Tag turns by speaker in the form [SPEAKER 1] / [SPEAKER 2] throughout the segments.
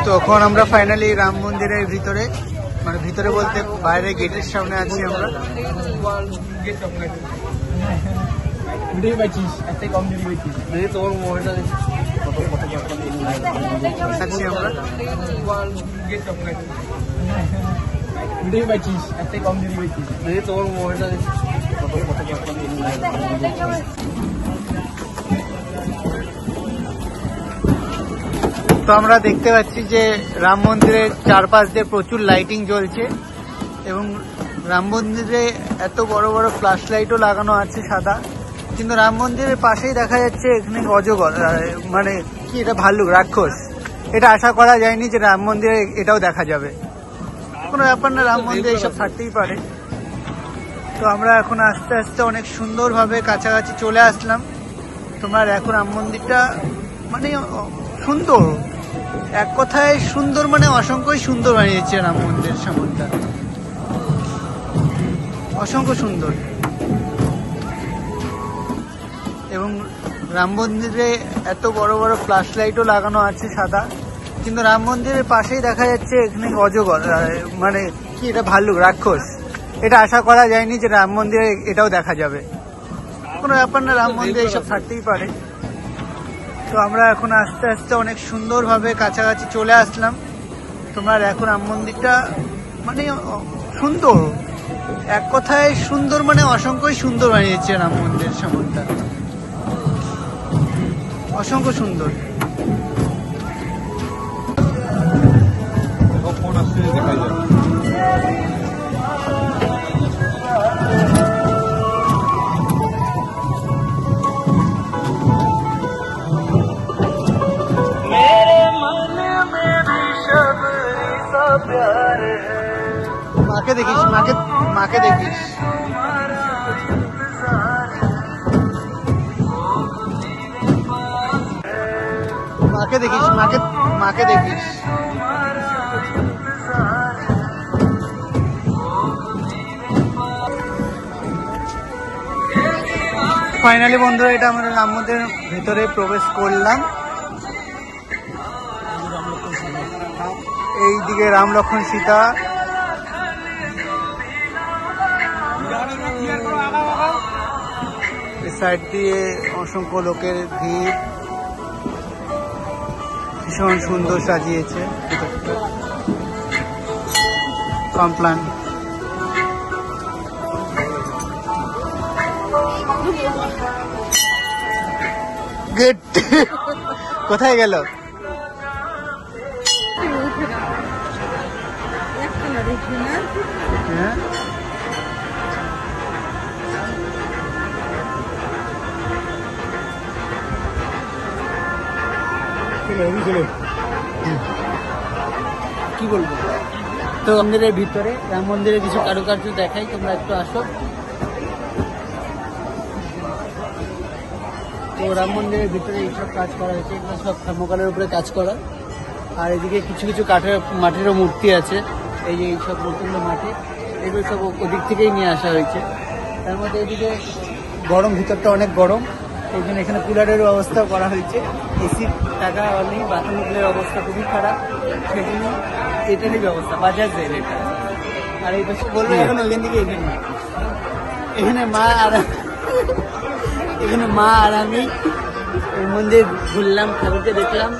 [SPEAKER 1] তো এখন আমরা ফাইনালি রাম মন্দিরের ভিতরে, মানে ভিতরে বলতে বাইরে গেটের সামনে আছি আমরা। তো আমরা দেখতে পাচ্ছি যে রাম মন্দিরের চারপাশ দিয়ে প্রচুর লাইটিং জ্বলছে এবং রাম মন্দিরে এত বড় বড় ফ্ল্যাশ লাইটও লাগানো আছে সাদা, কিন্তু রাম মন্দিরের পাশেই দেখা যাচ্ছে এখানে অজগর, মানে কি এটা ভাল্লুক, রাক্ষস। এটা আশা করা যায়নি যে রাম মন্দিরে এটাও দেখা যাবে, কোনো ব্যাপার না, রাম মন্দিরে এইসব থাকতেই পারে। তো আমরা এখন আস্তে আস্তে অনেক সুন্দরভাবে কাছাকাছি চলে আসলাম। তোমার এখন রাম মন্দিরটা মানে সুন্দর, এক কথায় সুন্দর, মানে অসংখ্যই সুন্দর বানিয়েছে রাম মন্দির সামনটা, অসংখ্য সুন্দর। এবং রাম মন্দিরে এত বড় বড় ফ্ল্যাশ লাইটও লাগানো আছে সাদা, কিন্তু রাম মন্দিরের পাশেই দেখা যাচ্ছে এখানে অজগর, মানে কি এটা ভাল্লুক, রাক্ষস। এটা আশা করা যায়নি যে রাম মন্দিরে এটাও দেখা যাবে, কোনো ব্যাপার না, রাম মন্দিরে এইসব থাকতেই পারে। তো আমরা এখন আস্তে আস্তে অনেক সুন্দরভাবে কাছাকাছি চলে আসলাম। তোমার এখন রাম মন্দিরটা মানে সুন্দর, এক কথায় সুন্দর, মানে অসংখ্যই সুন্দর বানিয়েছে রাম মন্দির সামনটা, অসংখ্য সুন্দর। মাকে দেখিস, মাকে দেখিস, মাকে দেখিস, মাকে দেখিস। ফাইনালি বন্ধুরা, এটা আমরা রাম মন্দিরের ভেতরে প্রবেশ করলাম। এইদিকে রাম লক্ষ্মণ সীতা, সাইড দিয়ে অসংখ্য লোকের ভিড়, ভীষণ সুন্দর সাজিয়েছে কমপ্লান। গেট কোথায় গেল? হ্যাঁ, কি বলবো, তো মন্দিরের ভিতরে রাম মন্দিরের কিছু কারুকার্য দেখাই, তোমরা একটু আসো। তো রাম মন্দিরের ভিতরে এইসব কাজ করা হয়েছে, এগুলো সব থার্মোকলের উপরে কাজ করা। আর এদিকে কিছু কিছু মাটিরও মূর্তি আছে, এই যে এইসব মূর্তিগুলো মাটি, এগুলো সব ওদিক থেকেই নিয়ে আসা হয়েছে। তার মধ্যে এদিকে গরম, ভিতরটা অনেক গরম, এই জন্য এখানে কুলারের ব্যবস্থাও করা হয়েছে। এসির টাকা নেই, বাথরুমের অবস্থা খুবই খারাপ, সেই জন্য এটারই ব্যবস্থা, বাজাজ রেল এটা। আর এই পাশে বলবো এখন ওইখান থেকে এখানে মা আর আমি এই মন্দির ঘুরলাম, ঠাকুরকে দেখলাম,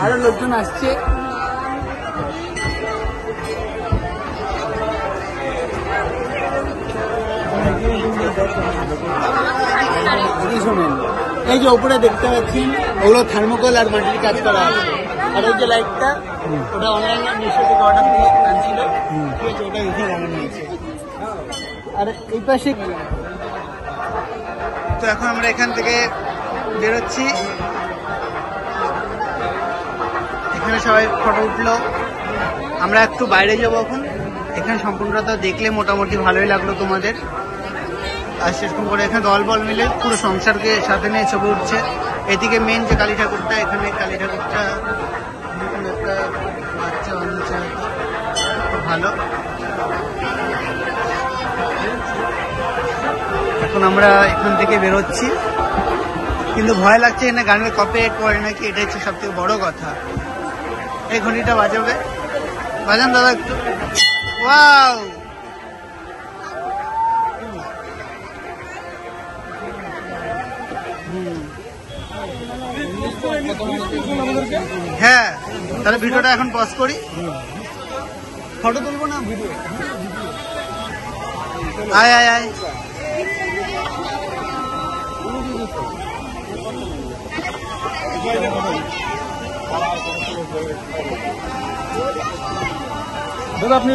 [SPEAKER 1] আরো লোকজন আসছে। শোনেন, এই যে উপরে দেখতে পাচ্ছি ওগুলো থার্মোকল আর মাটির কাজ করা আছে। আর ওই যে লাইটটা, ওটা অনলাইনে মিশো থেকে অর্ডার দিয়ে আনছিল, ঠিক আছে, ওটা এখানে লাগানো হয়েছে। আর এই পাশে, তো এখন আমরা এখান থেকে বেরোচ্ছি। এখানে সবাই ফটো উঠলো, আমরা একটু বাইরে যাবো এখন। এখানে সম্পূর্ণটা দেখলে মোটামুটি ভালোই লাগলো তোমাদের। আর সেরকম করে এখানে দল বল মিলে পুরো সংসারকে সাথে নিয়ে ছবি উঠছে। এদিকে মেন যে কালী ঠাকুরটা, এখানে কালী ঠাকুরটা একটা বাচ্চা বানিয়েছে, ভালো। এখন আমরা এখান থেকে বেরোচ্ছি, কিন্তু ভয় লাগছে এখানে গানের কপিরাইট পড়ে নাকি, এটা হচ্ছে সব থেকে বড় কথা। এই ঘড়িটা বাজাবে, বাজান দাদা একটু। ওয়াও, হ্যাঁ তাহলে ভিডিওটা এখন পজ করি। ফটো তুলবো না ভিডিও? আয় আয় আয়,
[SPEAKER 2] দাদা আপনি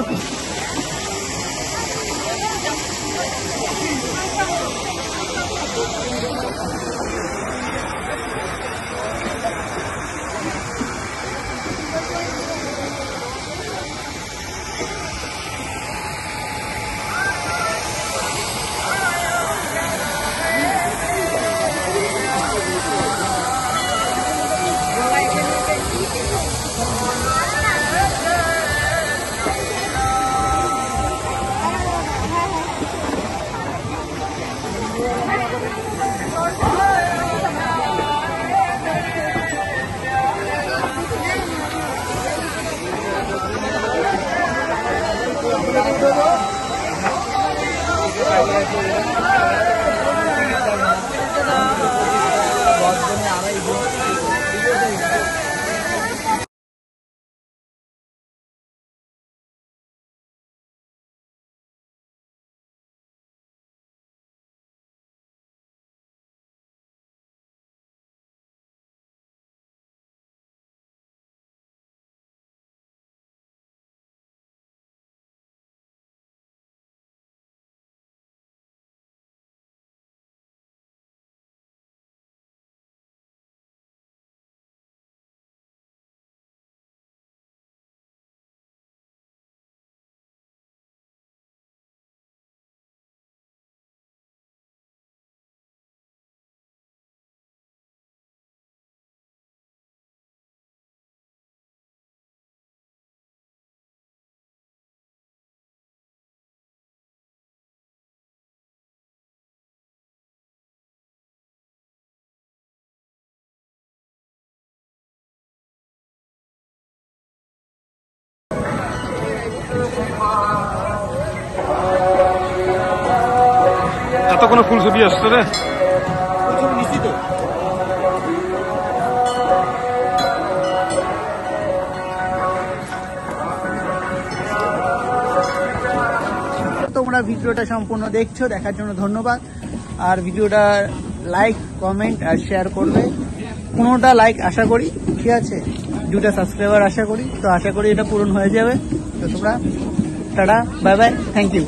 [SPEAKER 2] এত কোনো ফুল ছবি আসছে রে?
[SPEAKER 1] তোমরা ভিডিওটা সম্পূর্ণ দেখছো, দেখার জন্য ধন্যবাদ। আর ভিডিওটা লাইক, কমেন্ট আর শেয়ার করবে, 15টা লাইক আশা করি, ঠিক আছে, 2টা সাবস্ক্রাইবার আশা করি। তো আশা করি এটা পূরণ হয়ে যাবে। তো তোমরা tata, bye bye, thank you.